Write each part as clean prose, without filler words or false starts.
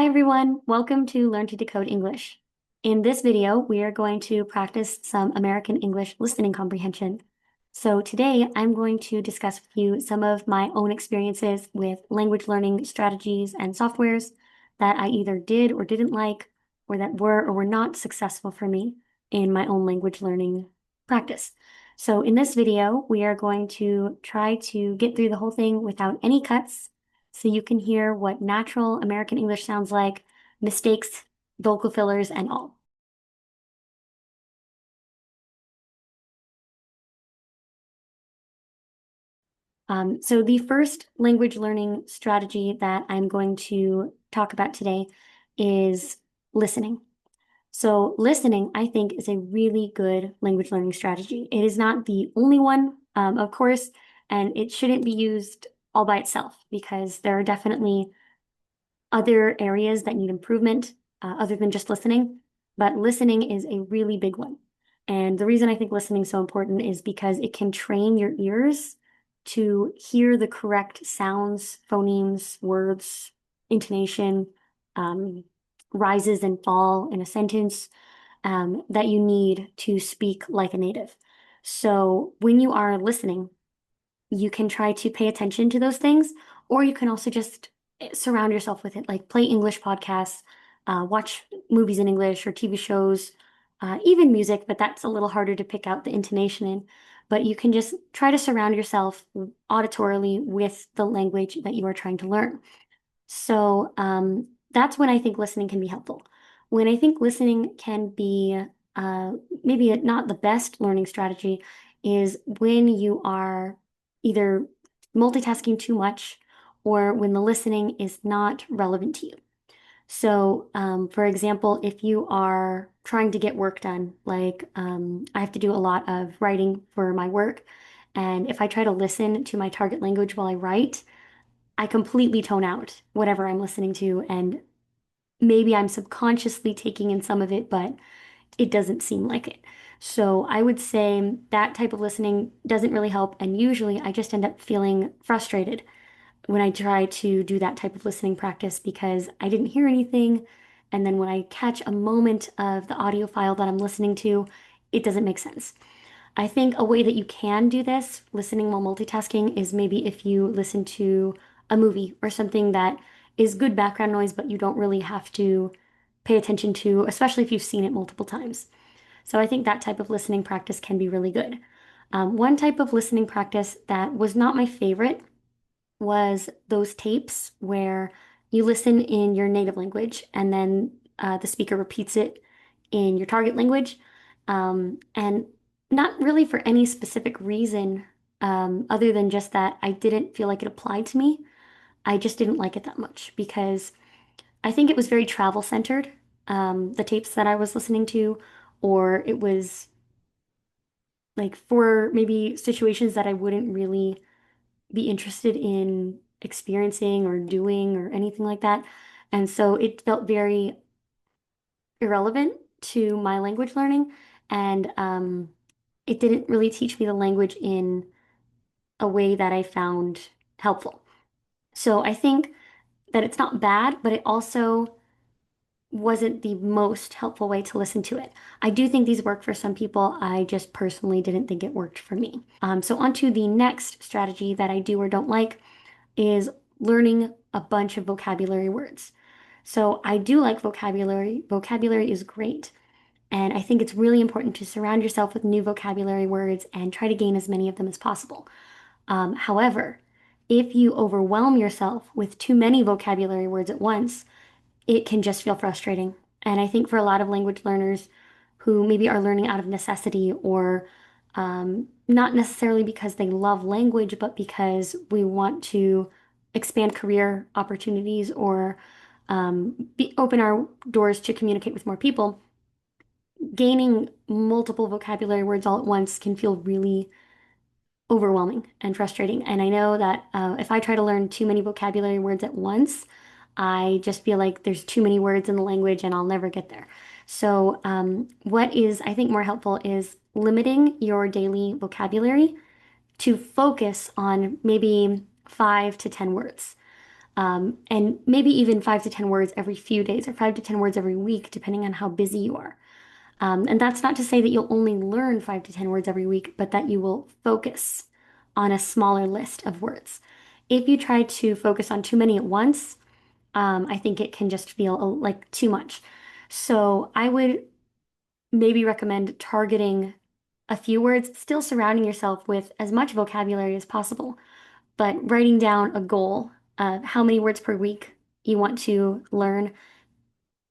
Hi everyone, welcome to Learn to Decode English. In this video, we are going to practice some American English listening comprehension. So today, I'm going to discuss with you some of my own experiences with language learning strategies and softwares that I either did or didn't like, or that were or were not successful for me in my own language learning practice. So in this video, we are going to try to get through the whole thing without any cuts, so you can hear what natural American English sounds like, mistakes, vocal fillers, and all. So the first language learning strategy that I'm going to talk about today is listening. So listening, I think, is a really good language learning strategy. It is not the only one, of course, and it shouldn't be used all by itself because there are definitely other areas that need improvement other than just listening, but listening is a really big one. And the reason I think listening is so important is because it can train your ears to hear the correct sounds, phonemes, words, intonation, um, rises and fall in a sentence that you need to speak like a native. So when you are listening, you can try to pay attention to those things, or you can also just surround yourself with it, like play English podcasts, watch movies in English or TV shows, even music, but that's a little harder to pick out the intonation in. But you can just try to surround yourself auditorily with the language that you are trying to learn. So that's when I think listening can be helpful. When I think listening can be uh, maybe not the best learning strategy is when you are either multitasking too much or when the listening is not relevant to you. So, for example, if you are trying to get work done, like I have to do a lot of writing for my work, and if I try to listen to my target language while I write, I completely tone out whatever I'm listening to, and maybe I'm subconsciously taking in some of it, but it doesn't seem like it. So I would say that type of listening doesn't really help, and usually I just end up feeling frustrated when I try to do that type of listening practice because I didn't hear anything, and then when I catch a moment of the audio file that I'm listening to, it doesn't make sense. I think a way that you can do this, listening while multitasking, is maybe if you listen to a movie or something that is good background noise, but you don't really have to pay attention to, especially if you've seen it multiple times. So I think that type of listening practice can be really good. One type of listening practice that was not my favorite was those tapes where you listen in your native language and then the speaker repeats it in your target language. And not really for any specific reason other than just that I didn't feel like it applied to me. I just didn't like it that much because I think it was very travel centered, the tapes that I was listening to, or it was like for maybe situations that I wouldn't really be interested in experiencing or doing or anything like that. And so it felt very irrelevant to my language learning. And it didn't really teach me the language in a way that I found helpful. So I think that it's not bad, but it also wasn't the most helpful way to listen to it. I do think these work for some people. I just personally didn't think it worked for me. So on to the next strategy that I do or don't like is learning a bunch of vocabulary words. So I do like vocabulary. Vocabulary is great. And I think it's really important to surround yourself with new vocabulary words and try to gain as many of them as possible. However, if you overwhelm yourself with too many vocabulary words at once, it can just feel frustrating. And I think for a lot of language learners who maybe are learning out of necessity or not necessarily because they love language, but because we want to expand career opportunities or open our doors to communicate with more people, gaining multiple vocabulary words all at once can feel really overwhelming and frustrating. And I know that if I try to learn too many vocabulary words at once, I just feel like there's too many words in the language and I'll never get there. So, what is, I think, more helpful is limiting your daily vocabulary to focus on maybe 5 to 10 words. and maybe even 5 to 10 words every few days or 5 to 10 words every week, depending on how busy you are. And that's not to say that you'll only learn 5 to 10 words every week, but that you will focus on a smaller list of words. If you try to focus on too many at once, I think it can just feel like too much. So I would maybe recommend targeting a few words, still surrounding yourself with as much vocabulary as possible, but writing down a goal of how many words per week you want to learn.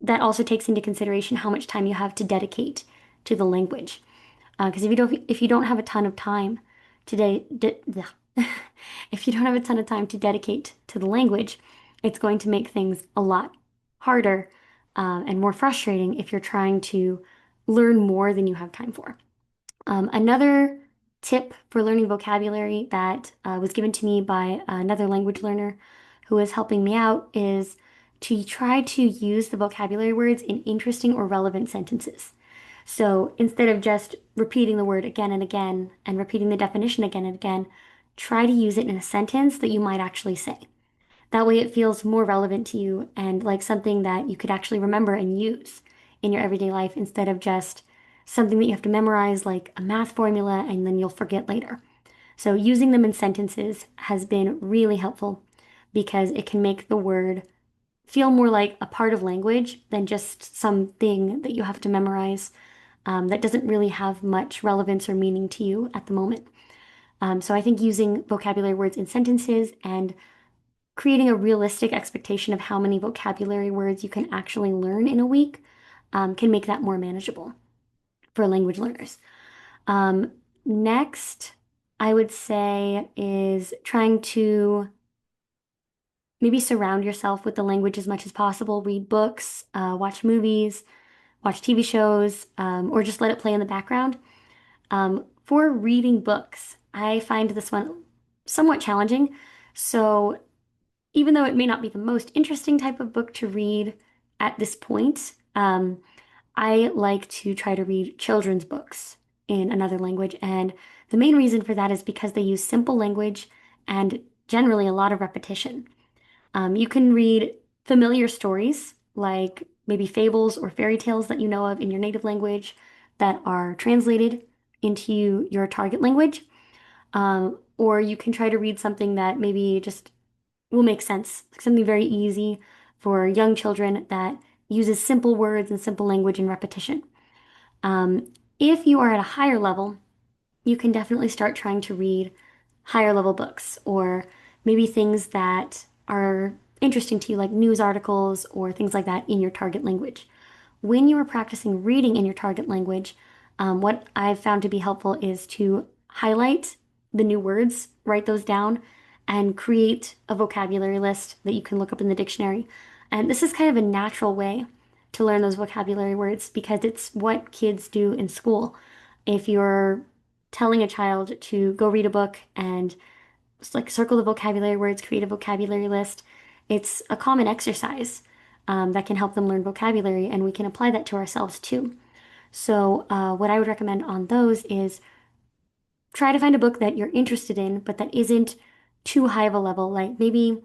That also takes into consideration how much time you have to dedicate to the language. Because if you don't have a ton of time today, if you don't have a ton of time to dedicate to the language, it's going to make things a lot harder and more frustrating if you're trying to learn more than you have time for. Another tip for learning vocabulary that was given to me by another language learner who is helping me out is to try to use the vocabulary words in interesting or relevant sentences. So instead of just repeating the word again and again and repeating the definition again and again, try to use it in a sentence that you might actually say. That way it feels more relevant to you and like something that you could actually remember and use in your everyday life instead of just something that you have to memorize like a math formula and then you'll forget later. So using them in sentences has been really helpful because it can make the word feel more like a part of language than just something that you have to memorize that doesn't really have much relevance or meaning to you at the moment. So I think using vocabulary words in sentences and creating a realistic expectation of how many vocabulary words you can actually learn in a week can make that more manageable for language learners. Um, Next, I would say is trying to maybe surround yourself with the language as much as possible. Read books, watch movies, watch TV shows, or just let it play in the background. For reading books, I find this one somewhat challenging. So even though it may not be the most interesting type of book to read at this point, I like to try to read children's books in another language. And the main reason for that is because they use simple language and generally a lot of repetition. You can read familiar stories like maybe fables or fairy tales that you know of in your native language that are translated into your target language. Or you can try to read something that maybe just will make sense, like something very easy for young children that uses simple words and simple language and repetition. If you are at a higher level, you can definitely start trying to read higher level books or maybe things that are interesting to you, like news articles or things like that in your target language. When you are practicing reading in your target language, what I've found to be helpful is to highlight the new words, write those down, and create a vocabulary list that you can look up in the dictionary. And this is kind of a natural way to learn those vocabulary words because it's what kids do in school. If you're telling a child to go read a book and just like circle the vocabulary words, create a vocabulary list, it's a common exercise that can help them learn vocabulary, and we can apply that to ourselves too. So, what I would recommend on those is try to find a book that you're interested in, but that isn't too high of a level. Like maybe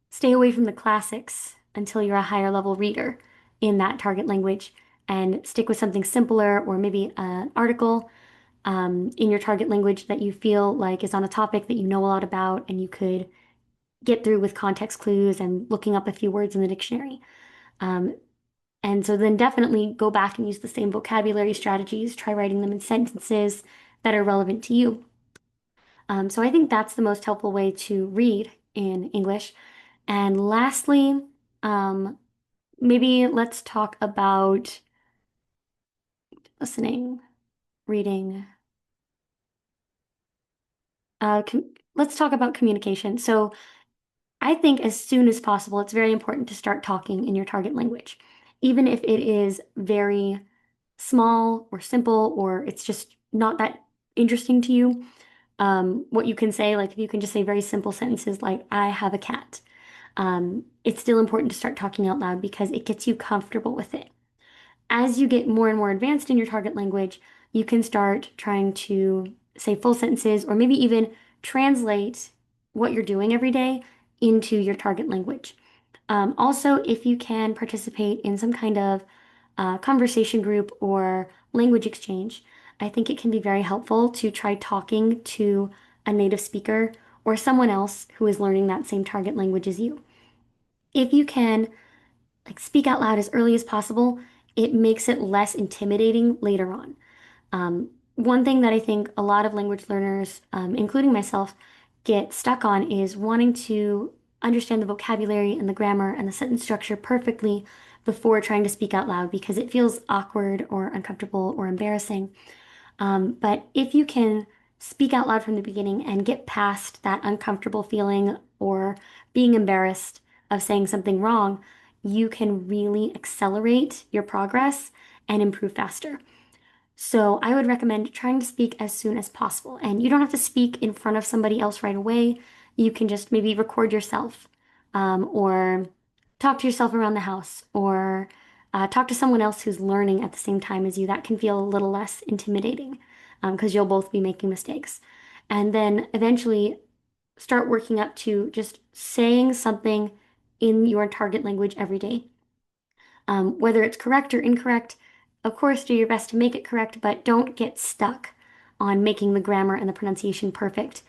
stay away from the classics until you're a higher level reader in that target language and stick with something simpler or maybe an article in your target language that you feel like is on a topic that you know a lot about and you could get through with context clues and looking up a few words in the dictionary. Um, and so then definitely go back and use the same vocabulary strategies, try writing them in sentences that are relevant to you. So I think that's the most helpful way to read in English. And lastly, um, maybe let's talk about listening, reading. Let's talk about communication. So I think as soon as possible, it's very important to start talking in your target language, even if it is very small or simple or it's just not that interesting to you. What you can say, like if you can just say very simple sentences like, I have a cat, it's still important to start talking out loud because it gets you comfortable with it. As you get more and more advanced in your target language, you can start trying to say full sentences or maybe even translate what you're doing every day into your target language. Also, if you can participate in some kind of conversation group or language exchange, I think it can be very helpful to try talking to a native speaker or someone else who is learning that same target language as you. If you can speak out loud as early as possible, it makes it less intimidating later on. One thing that I think a lot of language learners, including myself, get stuck on is wanting to understand the vocabulary and the grammar and the sentence structure perfectly before trying to speak out loud because it feels awkward or uncomfortable or embarrassing. But if you can speak out loud from the beginning and get past that uncomfortable feeling or being embarrassed of saying something wrong, you can really accelerate your progress and improve faster. So I would recommend trying to speak as soon as possible. And you don't have to speak in front of somebody else right away. You can just maybe record yourself, or talk to yourself around the house, or talk to someone else who's learning at the same time as you. That can feel a little less intimidating because you'll both be making mistakes. And then eventually start working up to just saying something in your target language every day. Whether it's correct or incorrect, of course, do your best to make it correct, but don't get stuck on making the grammar and the pronunciation perfect,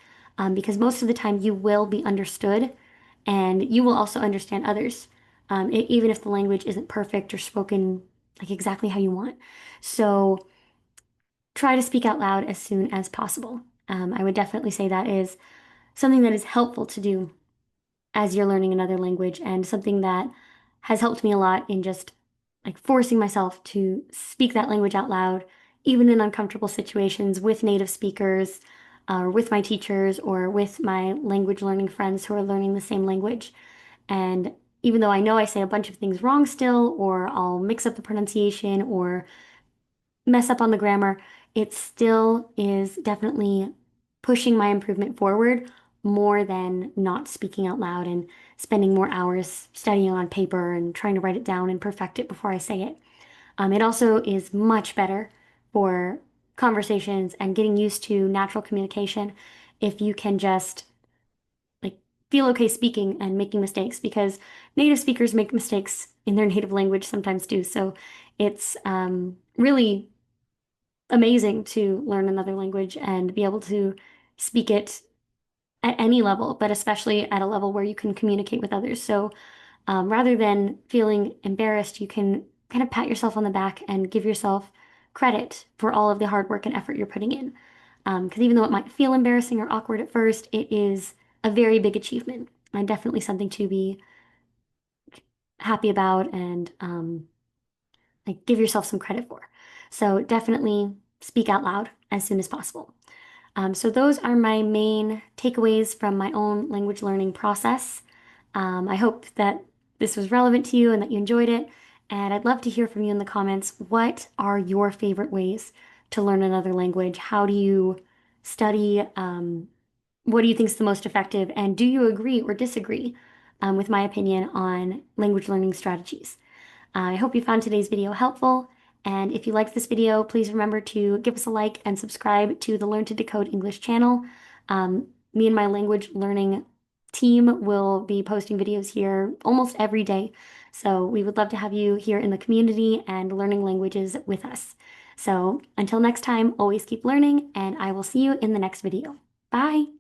because most of the time you will be understood and you will also understand others, even if the language isn't perfect or spoken like exactly how you want. So try to speak out loud as soon as possible. I would definitely say that is something that is helpful to do as you're learning another language and something that has helped me a lot in just forcing myself to speak that language out loud, even in uncomfortable situations with native speakers, or with my teachers, or with my language learning friends who are learning the same language. And even though I know I say a bunch of things wrong still, or I'll mix up the pronunciation, or mess up on the grammar, it still is definitely pushing my improvement forward more than not speaking out loud and spending more hours studying on paper and trying to write it down and perfect it before I say it. It also is much better for conversations and getting used to natural communication if you can just like feel okay speaking and making mistakes because native speakers make mistakes in their native language sometimes too. So it's really amazing to learn another language and be able to speak it at any level, but especially at a level where you can communicate with others. So rather than feeling embarrassed, you can kind of pat yourself on the back and give yourself credit for all of the hard work and effort you're putting in. Because even though it might feel embarrassing or awkward at first, it is a very big achievement and definitely something to be happy about and give yourself some credit for. So definitely speak out loud as soon as possible. So those are my main takeaways from my own language learning process. I hope that this was relevant to you and that you enjoyed it. And I'd love to hear from you in the comments. What are your favorite ways to learn another language? How do you study? What do you think is the most effective? And do you agree or disagree with my opinion on language learning strategies? I hope you found today's video helpful. And if you liked this video, please remember to give us a like and subscribe to the Learn to Decode English channel. Me and my language learning team will be posting videos here almost every day. So we would love to have you here in the community and learning languages with us. So until next time, always keep learning, and I will see you in the next video. Bye!